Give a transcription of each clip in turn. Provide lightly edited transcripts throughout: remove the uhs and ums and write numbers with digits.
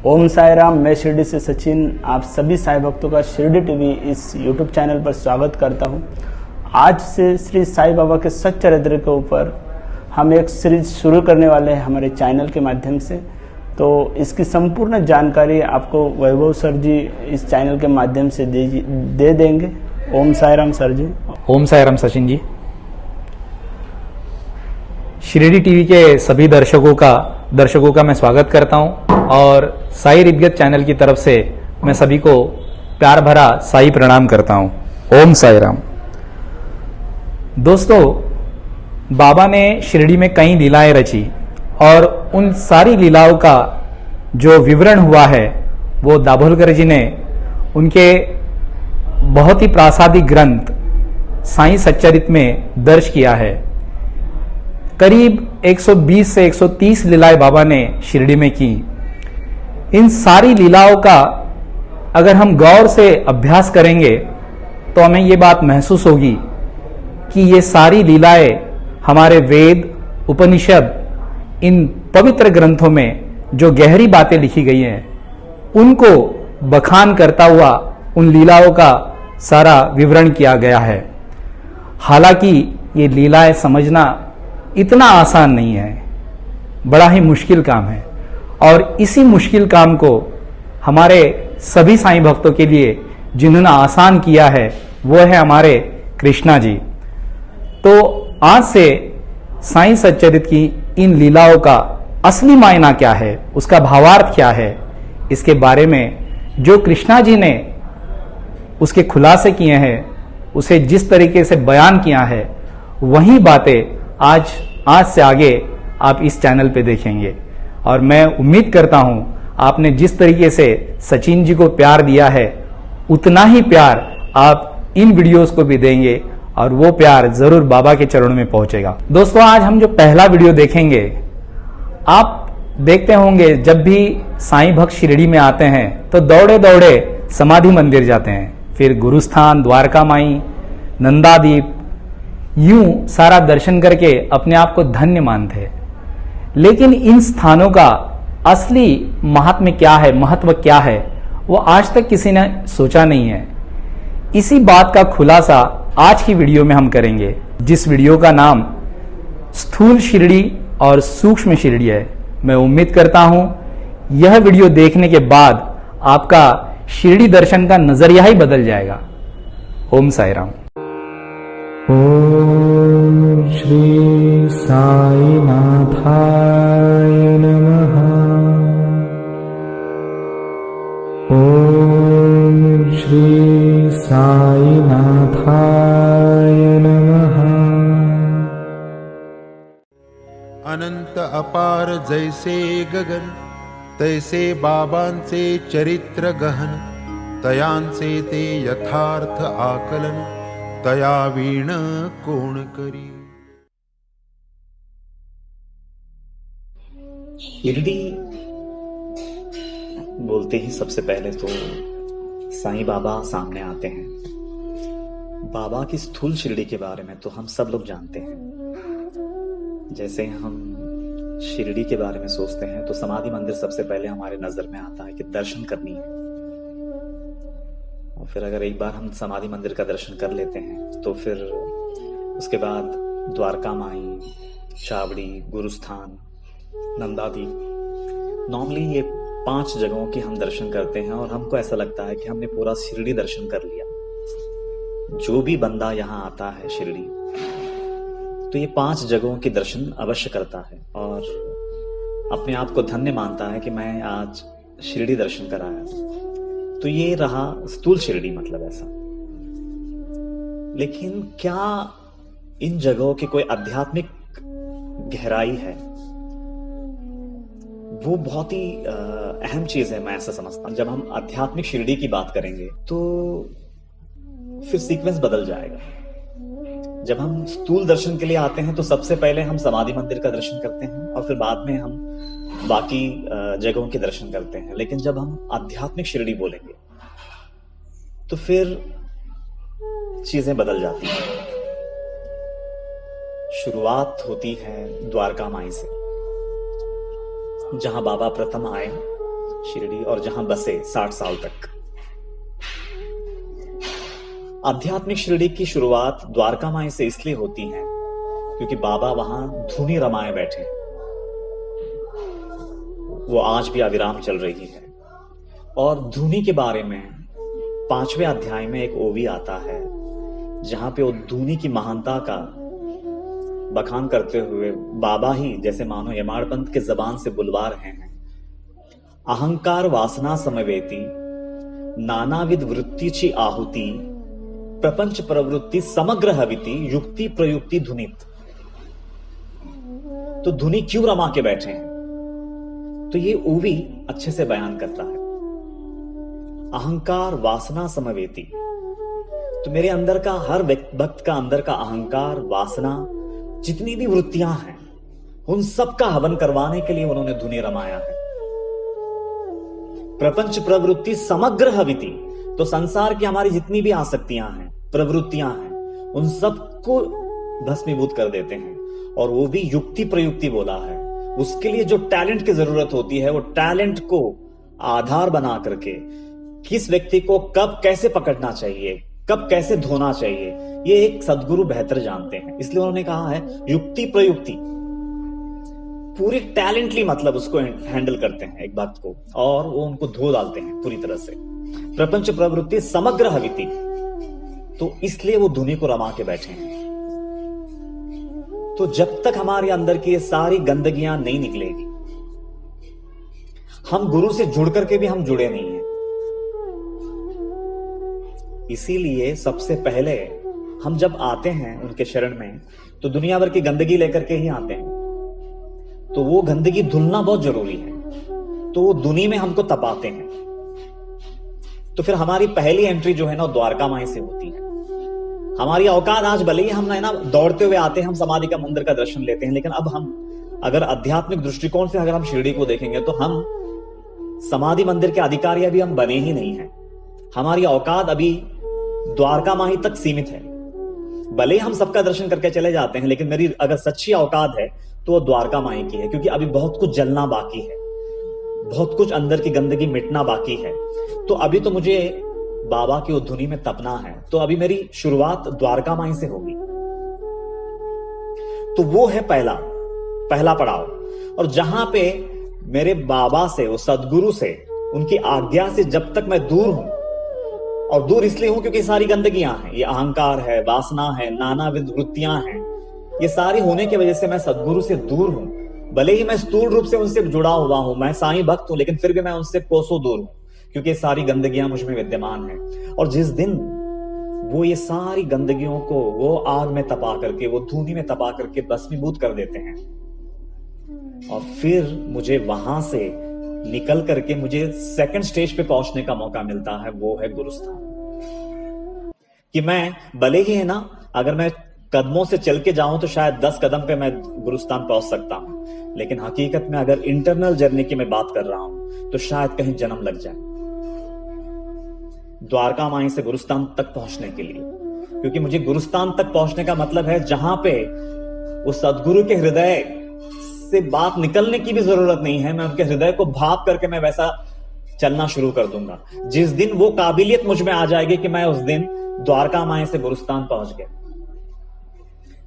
ओम साई राम। मैं शिरडी से सचिन आप सभी साई भक्तों का शिरडी टीवी इस यूट्यूब चैनल पर स्वागत करता हूं। आज से श्री साई बाबा के सच्चरित्र के ऊपर हम एक सीरीज शुरू करने वाले हैं हमारे चैनल के माध्यम से। तो इसकी संपूर्ण जानकारी आपको वैभव सर जी इस चैनल के माध्यम से दे देंगे। ओम साई राम सर जी। ओम साई राम सचिन जी। शिरडी टीवी के सभी दर्शकों का मैं स्वागत करता हूं और साई रिदगत चैनल की तरफ से मैं सभी को प्यार भरा साई प्रणाम करता हूं। ओम साई राम। दोस्तों, बाबा ने शिरडी में कई लीलाएं रची और उन सारी लीलाओं का जो विवरण हुआ है वो दाभोलकर जी ने उनके बहुत ही प्रासादिक ग्रंथ साई सच्चरित्र में दर्ज किया है। करीब 120 से 130 लीलाएं बाबा ने शिरडी में की। इन सारी लीलाओं का अगर हम गौर से अभ्यास करेंगे तो हमें ये बात महसूस होगी कि ये सारी लीलाएं हमारे वेद, उपनिषद, इन पवित्र ग्रंथों में जो गहरी बातें लिखी गई हैं उनको बखान करता हुआ उन लीलाओं का सारा विवरण किया गया है। हालांकि ये लीलाएं समझना इतना आसान नहीं है, बड़ा ही मुश्किल काम है और इसी मुश्किल काम को हमारे सभी साईं भक्तों के लिए जिन्होंने आसान किया है वो है हमारे कृष्णा जी। तो आज से साईं सच्चरित्र की इन लीलाओं का असली मायना क्या है, उसका भावार्थ क्या है, इसके बारे में जो कृष्णा जी ने उसके खुलासे किए हैं, उसे जिस तरीके से बयान किया है, वही बातें आज से आगे आप इस चैनल पे देखेंगे। और मैं उम्मीद करता हूं आपने जिस तरीके से सचिन जी को प्यार दिया है उतना ही प्यार आप इन वीडियोस को भी देंगे और वो प्यार जरूर बाबा के चरणों में पहुंचेगा। दोस्तों, आज हम जो पहला वीडियो देखेंगे, आप देखते होंगे जब भी साईं भक्त शिरडी में आते हैं तो दौड़े दौड़े समाधि मंदिर जाते हैं, फिर गुरुस्थान, द्वारका माई, नंदादीप, यूं सारा दर्शन करके अपने आप को धन्य मानते हैं। लेकिन इन स्थानों का असली महात्म्य क्या है, महत्व क्या है, वो आज तक किसी ने सोचा नहीं है। इसी बात का खुलासा आज की वीडियो में हम करेंगे, जिस वीडियो का नाम स्थूल शिरडी और सूक्ष्म शिरडी है। मैं उम्मीद करता हूं यह वीडियो देखने के बाद आपका शिरडी दर्शन का नजरिया ही बदल जाएगा। ओम साई राम। ओम श्री साई नाथाय नमः। ओम श्री साई नाथाय नमः। अनंत अपार जैसे गगन, तैसे बाबांचे चरित्र गहन, तयांचे ते यथार्थ आकलन, तया वीण कोण करी। शिरडी बोलते ही सबसे पहले तो साईं बाबा सामने आते हैं। बाबा की स्थूल शिरडी के बारे में तो हम सब लोग जानते हैं। जैसे हम शिरडी के बारे में सोचते हैं तो समाधि मंदिर सबसे पहले हमारे नजर में आता है कि दर्शन करनी है। और फिर अगर एक बार हम समाधि मंदिर का दर्शन कर लेते हैं तो फिर उसके बाद द्वारका माई, चावड़ी, गुरुस्थान, नंदादीप, नॉर्मली ये 5 जगहों की हम दर्शन करते हैं और हमको ऐसा लगता है कि हमने पूरा शिरडी दर्शन कर लिया। जो भी बंदा यहाँ आता है शिरडी तो ये 5 जगहों के दर्शन अवश्य करता है और अपने आप को धन्य मानता है कि मैं आज शिरडी दर्शन कराया। तो ये रहा स्थूल शिरडी, मतलब ऐसा। लेकिन क्या इन जगहों की कोई आध्यात्मिक गहराई है? वो बहुत ही अहम चीज है, मैं ऐसा समझता हूं। जब हम आध्यात्मिक शिरडी की बात करेंगे तो फिर सीक्वेंस बदल जाएगा। जब हम स्थूल दर्शन के लिए आते हैं तो सबसे पहले हम समाधि मंदिर का दर्शन करते हैं और फिर बाद में हम बाकी जगहों के दर्शन करते हैं। लेकिन जब हम आध्यात्मिक शिरडी बोलेंगे तो फिर चीजें बदल जाती हैं। शुरुआत होती है द्वारका माई से, जहां बाबा प्रथम आए शिरडी और जहां बसे 60 साल तक। आध्यात्मिक शिरडी की शुरुआत द्वारका माई से इसलिए होती है क्योंकि बाबा वहां धुनी रमाए बैठे हैं। वो आज भी अविराम चल रही है। और धुनी के बारे में 5वें अध्याय में एक ओवी आता है जहां पे वो धुनी की महानता का बखान करते हुए बाबा ही जैसे मानो यमाड़पंथ के जबान से बुलवा रहे हैं। अहंकार वासना समवेती नानाविध वृत्तीची आहुति प्रपंच प्रवृत्ति समग्र हविति युक्ति प्रयुक्ति धुनित। तो धुनी क्यों रमा के बैठे हैं? तो ये ओवी अच्छे से बयान करता है। अहंकार वासना समवेती, तो मेरे अंदर का हर भक्त का अंदर का अहंकार वासना जितनी भी वृत्तियां हैं उन सब का हवन करवाने के लिए उन्होंने धुनी रमाया है। प्रपंच प्रवृत्ति समग्र हविति, तो संसार की हमारी जितनी भी आसक्तियां हैं प्रवृत्तियां हैं उन सबको भस्मीभूत कर देते हैं। और वो भी युक्ति प्रयुक्ति बोला है। उसके लिए जो टैलेंट की जरूरत होती है वो टैलेंट को आधार बना करके किस व्यक्ति को कब कैसे पकड़ना चाहिए, कब कैसे धोना चाहिए, ये एक सदगुरु बेहतर जानते हैं। इसलिए उन्होंने कहा है युक्ति प्रयुक्ति, पूरी टैलेंटली मतलब उसको हैंडल करते हैं एक भक्त को और वो उनको धो डालते हैं पूरी तरह से। प्रपंच प्रवृत्ति समग्र हविति, तो इसलिए वो धुनी को रमा के बैठे हैं। तो जब तक हमारे अंदर की ये सारी गंदगियां नहीं निकलेगी, हम गुरु से जुड़ करके भी हम जुड़े नहीं हैं। इसीलिए सबसे पहले हम जब आते हैं उनके शरण में तो दुनिया भर की गंदगी लेकर के ही आते हैं। तो वो गंदगी धुलना बहुत जरूरी है। तो वो दुनी में हमको तपाते हैं। तो फिर हमारी पहली एंट्री जो है ना द्वारका माई से होती है। हमारी औकात आज भले ही हम ना दौड़ते हुए आते हैं, हम समाधि का मंदिर का दर्शन लेते हैं, लेकिन अब हम अगर आध्यात्मिक दृष्टिकोण से अगर हम शिरडी को देखेंगे तो हम समाधि मंदिर के अधिकारी अभी हम बने ही नहीं हैं। हमारी औकात अभी द्वारका माई तक सीमित है। भले ही हम सबका दर्शन करके चले जाते हैं, लेकिन मेरी अगर सच्ची औकात है तो वो द्वारका माई की है, क्योंकि अभी बहुत कुछ जलना बाकी है, बहुत कुछ अंदर की गंदगी मिटना बाकी है। तो अभी तो मुझे बाबा की धुनी में तपना है। तो अभी मेरी शुरुआत द्वारका माई से होगी। तो वो है पहला पड़ाव। और जहां पे मेरे बाबा से, वो सदगुरु से, उनकी आज्ञा से जब तक मैं दूर हूं, और दूर इसलिए हूं क्योंकि सारी गंदगियां हैं, ये अहंकार है, वासना है, नानाविध वृत्तियां हैं, ये सारी होने की वजह से मैं सदगुरु से दूर हूं। भले ही मैं स्थूल रूप से उनसे जुड़ा हुआ हूं, मैं साईं भक्त हूं, लेकिन फिर भी मैं उनसे कोसों दूर हूं, क्योंकि ये सारी गंदगियां मुझ में विद्यमान है। और जिस दिन वो ये सारी गंदगियों को वो आग में तपा करके, वो धूनी में तपा करके भस्मीभूत कर देते हैं, और फिर मुझे वहां से निकल करके मुझे सेकंड स्टेज पे पहुंचने का मौका मिलता है, वो है गुरुस्थान। कि मैं भले ही है ना, अगर मैं कदमों से चल के जाऊं तो शायद 10 कदम पे मैं गुरुस्थान पहुंच सकता हूं, लेकिन हकीकत में अगर इंटरनल जर्नी की मैं बात कर रहा हूं तो शायद कहीं जन्म लग जाए द्वारका माई से गुरुस्थान तक पहुंचने के लिए। क्योंकि मुझे गुरुस्थान तक पहुंचने का मतलब है जहां पे वो सदगुरु के हृदय से बात निकलने की भी जरूरत नहीं है, मैं उनके हृदय को भाप करके मैं वैसा चलना शुरू कर दूंगा। जिस दिन वो काबिलियत मुझ में आ जाएगी कि मैं उस दिन द्वारका माई से गुरुस्थान पहुंच गया,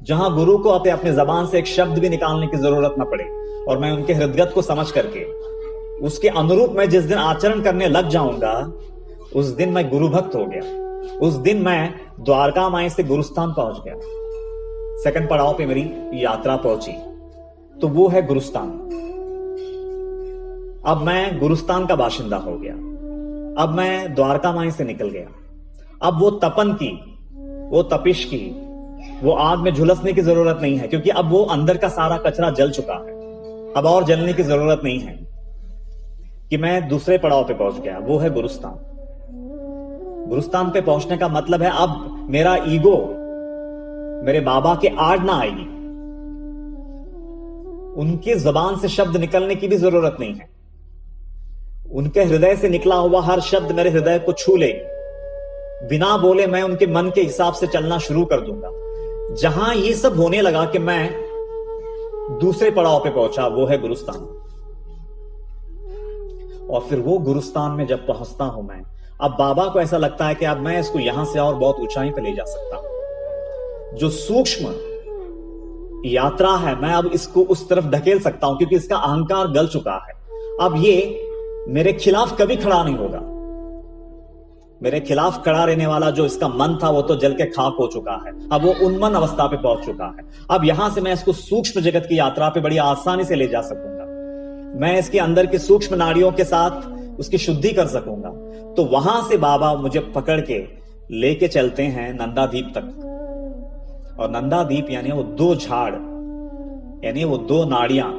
जहां गुरु को अपने जबान से एक शब्द भी निकालने की जरूरत न पड़े, और मैं उनके हृदय को समझ करके उसके अनुरूप मैं जिस दिन आचरण करने लग जाऊंगा, उस दिन मैं गुरु भक्त हो गया। उस दिन मैं द्वारका माई से गुरुस्थान पहुंच गया। सेकंड पड़ाव पे मेरी यात्रा पहुंची, तो वो है गुरुस्थान। अब मैं गुरुस्थान का बाशिंदा हो गया। अब मैं द्वारका माई से निकल गया। अब वो तपन की, वो तपिश की, वो आग में झुलसने की जरूरत नहीं है, क्योंकि अब वो अंदर का सारा कचरा जल चुका है। अब और जलने की जरूरत नहीं है कि मैं दूसरे पड़ाव पे पहुंच गया, वो है गुरुस्थान। गुरुस्थान पे पहुंचने का मतलब है अब मेरा ईगो मेरे बाबा के आड़ ना आएगी, उनकी जबान से शब्द निकलने की भी जरूरत नहीं है। उनके हृदय से निकला हुआ हर शब्द मेरे हृदय को छू लेगी। बिना बोले मैं उनके मन के हिसाब से चलना शुरू कर दूंगा। जहां ये सब होने लगा कि मैं दूसरे पड़ाव पे पहुंचा, वो है गुरुस्थान। और फिर वो गुरुस्थान में जब पहुंचता हूं मैं, अब बाबा को ऐसा लगता है कि अब मैं इसको यहां से और बहुत ऊंचाई पे ले जा सकता हूं। जो सूक्ष्म यात्रा है मैं अब इसको उस तरफ धकेल सकता हूं, क्योंकि इसका अहंकार गल चुका है। अब ये मेरे खिलाफ कभी खड़ा नहीं होगा। मेरे खिलाफ खड़ा रहने वाला जो इसका मन था वो तो जल के खाक हो चुका है। अब वो उन्मन अवस्था पे पहुंच चुका है। अब यहां से मैं इसको सूक्ष्म जगत की यात्रा पे बड़ी आसानी से ले जा सकूंगा। मैं इसके अंदर की सूक्ष्म नाड़ियों के साथ उसकी शुद्धि कर सकूंगा। तो वहां से बाबा मुझे पकड़ के लेके चलते हैं नंदादीप तक। और नंदादीप यानी वो दो झाड़, यानी वो दो नाड़ियां,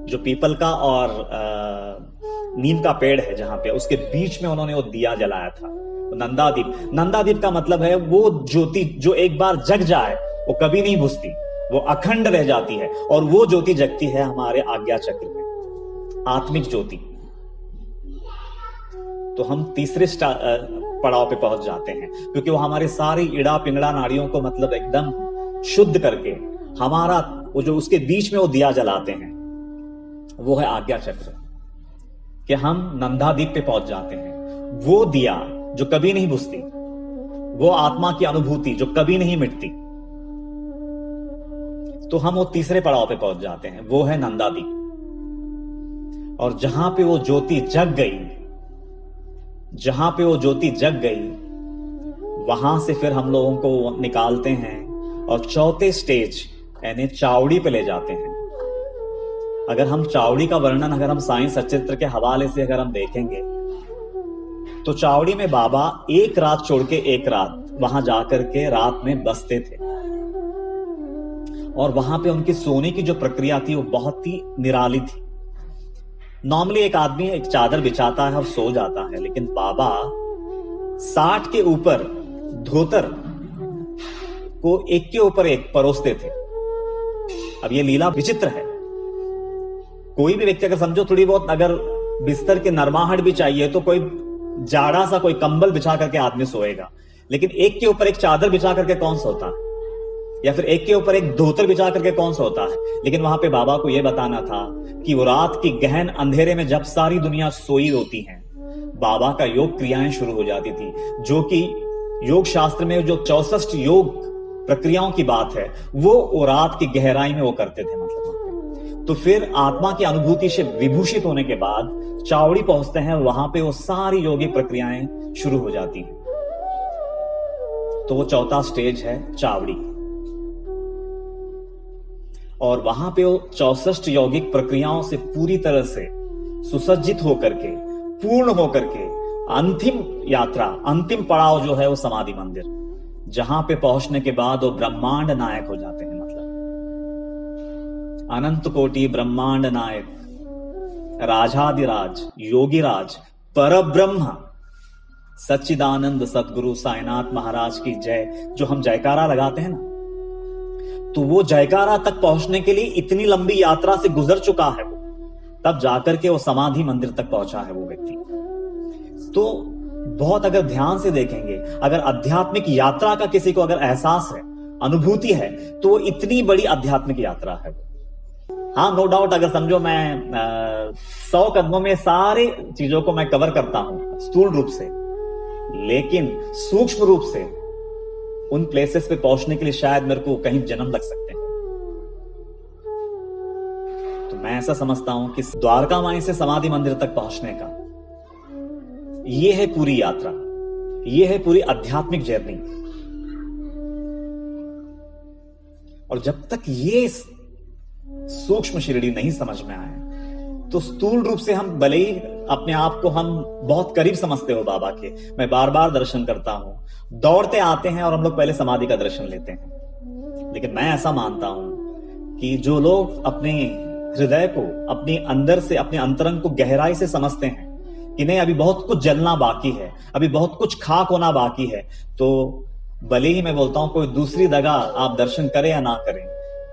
जो पीपल का और नीम का पेड़ है जहां पे, उसके बीच में उन्होंने वो दिया जलाया था। नंदादीप, नंदादीप का मतलब है वो ज्योति जो एक बार जग जाए वो कभी नहीं बुझती, वो अखंड रह जाती है। और वो ज्योति जगती है हमारे आज्ञा चक्र में, आत्मिक ज्योति। तो हम तीसरे पड़ाव पे पहुंच जाते हैं, क्योंकि वो हमारे सारी इड़ा पिंगड़ा नाड़ियों को मतलब एकदम शुद्ध करके हमारा वो जो उसके बीच में वो दिया जलाते हैं, वो है आज्ञा चक्र। कि हम नंदादीप पे पहुंच जाते हैं। वो दिया जो कभी नहीं बुझती, वो आत्मा की अनुभूति जो कभी नहीं मिटती। तो हम वो तीसरे पड़ाव पे पहुंच जाते हैं, वो है नंदादीप। और जहां पे वो ज्योति जग गई, जहां पे वो ज्योति जग गई, वहां से फिर हम लोगों को निकालते हैं और चौथे स्टेज यानी चावड़ी पे ले जाते हैं। अगर हम चावड़ी का वर्णन अगर हम साईं सच्चित्र के हवाले से अगर हम देखेंगे, तो चावड़ी में बाबा एक रात छोड़ के एक रात वहां जाकर के रात में बसते थे। और वहां पे उनकी सोने की जो प्रक्रिया थी वो बहुत ही निराली थी। नॉर्मली एक आदमी एक चादर बिछाता है और सो जाता है, लेकिन बाबा 60 के ऊपर धोतर को एक के ऊपर एक परोसते थे। अब ये लीला विचित्र है। कोई भी व्यक्ति अगर समझो थोड़ी बहुत अगर बिस्तर के नरमाहट भी चाहिए तो कोई जाड़ा सा कोई कंबल बिछा करके आदमी सोएगा, लेकिन एक के ऊपर एक चादर बिछा करके कौन सोता है, या फिर एक के ऊपर एक धोतर बिछा करके कौन सोता है। लेकिन वहां पे बाबा को यह बताना था कि वो रात की गहन अंधेरे में जब सारी दुनिया सोई होती है, बाबा का योग क्रियाएं शुरू हो जाती थी, जो कि योग शास्त्र में जो 64 योग प्रक्रियाओं की बात है वो रात की गहराई में वो करते थे। मतलब तो फिर आत्मा की अनुभूति से विभूषित होने के बाद चावड़ी पहुंचते हैं, वहां पे वो सारी योगिक प्रक्रियाएं शुरू हो जाती हैं। तो वो चौथा स्टेज है चावड़ी। और वहां पे वो 64 यौगिक प्रक्रियाओं से पूरी तरह से सुसज्जित होकर के, पूर्ण होकर के अंतिम यात्रा, अंतिम पड़ाव जो है वो समाधि मंदिर, जहां पे पहुंचने के बाद वो ब्रह्मांड नायक हो जाते हैं। मतलब अनंत कोटि ब्रह्मांड नायक, राजाधिराज, योगीराज, परब्रह्म, सच्चिदानंद सदगुरु साईनाथ महाराज की जय, जो हम जयकारा लगाते हैं ना, तो वो जयकारा तक पहुंचने के लिए इतनी लंबी यात्रा से गुजर चुका है वो, तब जाकर के वो समाधि मंदिर तक पहुंचा है वो व्यक्ति। तो बहुत अगर ध्यान से देखेंगे, अगर आध्यात्मिक यात्रा का किसी को अगर एहसास है, अनुभूति है, तो वो इतनी बड़ी आध्यात्मिक यात्रा है वो। हाँ, नो डाउट, अगर समझो मैं 100 कदमों में सारी चीजों को मैं कवर करता हूं स्थूल रूप से, लेकिन सूक्ष्म रूप से उन प्लेसेस पे पहुंचने के लिए शायद मेरे को कहीं जन्म लग सकते हैं। तो मैं ऐसा समझता हूं कि द्वारका माई से समाधि मंदिर तक पहुंचने का ये है पूरी यात्रा, ये है पूरी आध्यात्मिक जर्नी। और जब तक ये सूक्ष्म शिरडी नहीं समझ में आए, तो स्थूल रूप से हम भले ही अपने आप को हम बहुत करीब समझते हो बाबा के, मैं बार बार दर्शन करता हूं, दौड़ते आते हैं और हम लोग पहले समाधि का दर्शन लेते हैं। लेकिन मैं ऐसा मानता हूं कि जो लोग अपने हृदय को, अपने अंदर से, अपने अंतरंग को गहराई से समझते हैं कि नहीं, अभी बहुत कुछ जलना बाकी है, अभी बहुत कुछ खाक होना बाकी है, तो भले ही मैं बोलता हूं कोई दूसरी जगह आप दर्शन करें या ना करें,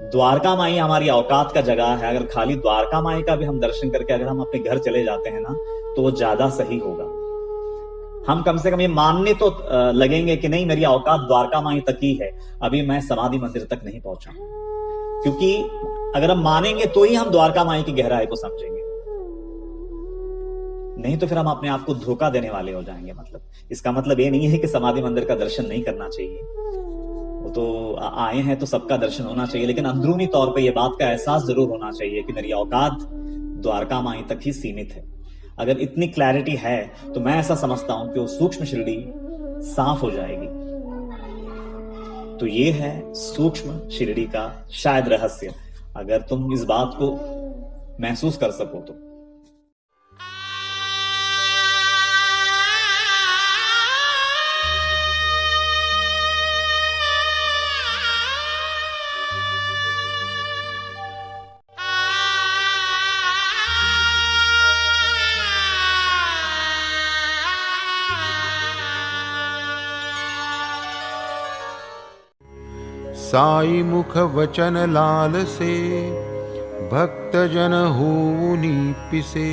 द्वारका माई हमारी औकात का जगह है। अगर खाली द्वारका माई का भी हम दर्शन करके अगर हम अपने घर चले जाते हैं ना, तो वो ज्यादा सही होगा। हम कम से कम ये मानने तो लगेंगे कि नहीं, मेरी औकात द्वारका माई तक ही है, अभी मैं समाधि मंदिर तक नहीं पहुंचा। क्योंकि अगर हम मानेंगे तो ही हम द्वारका माई की गहराई को समझेंगे। नहीं तो फिर हम अपने आप को धोखा देने वाले हो जाएंगे। मतलब इसका मतलब ये नहीं है कि समाधि मंदिर का दर्शन नहीं करना चाहिए, वो तो आए हैं तो सबका दर्शन होना चाहिए, लेकिन अंदरूनी तौर पे ये बात का एहसास जरूर होना चाहिए कि मेरी औकात द्वारका माई तक ही सीमित है। अगर इतनी क्लैरिटी है तो मैं ऐसा समझता हूं कि वो सूक्ष्म शिरडी साफ हो जाएगी। तो ये है सूक्ष्म शिरडी का शायद रहस्य, अगर तुम इस बात को महसूस कर सको तो। साई मुख वचन लाल से भक्त जन होऊनी पिसे,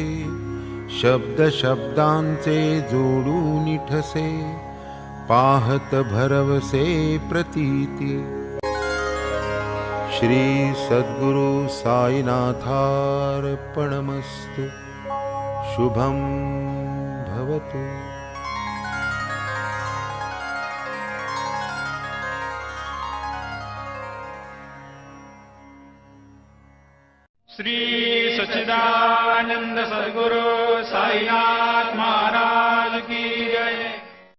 शब्द शब्दांचे जोडून ठसे, पाहत भरवसे प्रतीती। श्री सद्गुरु साईनाथार्पणमस्तु। शुभं भवतु। श्री सच्चिदानंद सद्गुरु साईनाथ महाराज की